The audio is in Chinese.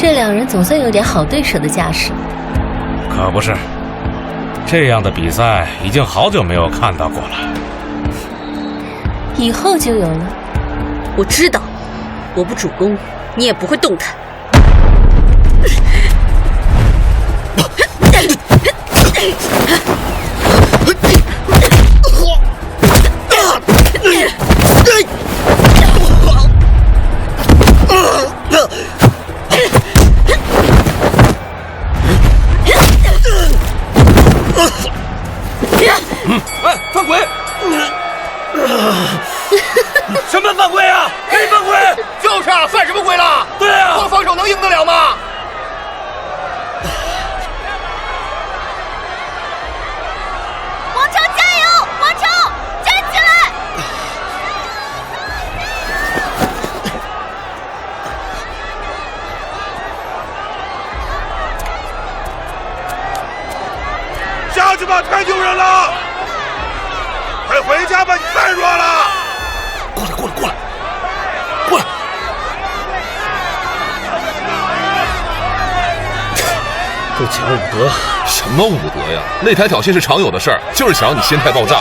这两人总算有点好对手的架势。可不是，这样的比赛已经好久没有看到过了。以后就有了。我知道，我不主攻，你也不会动弹。哎，犯规！什么犯规啊？没犯规！就是啊，犯什么规了？对啊，光防守能赢得了吗？王超加油！王超站起来！下去吧，太丢人了！快回家吧，你太弱了！过来！不讲武德，什么武德呀？擂台挑衅是常有的事儿，就是想让你心态爆炸。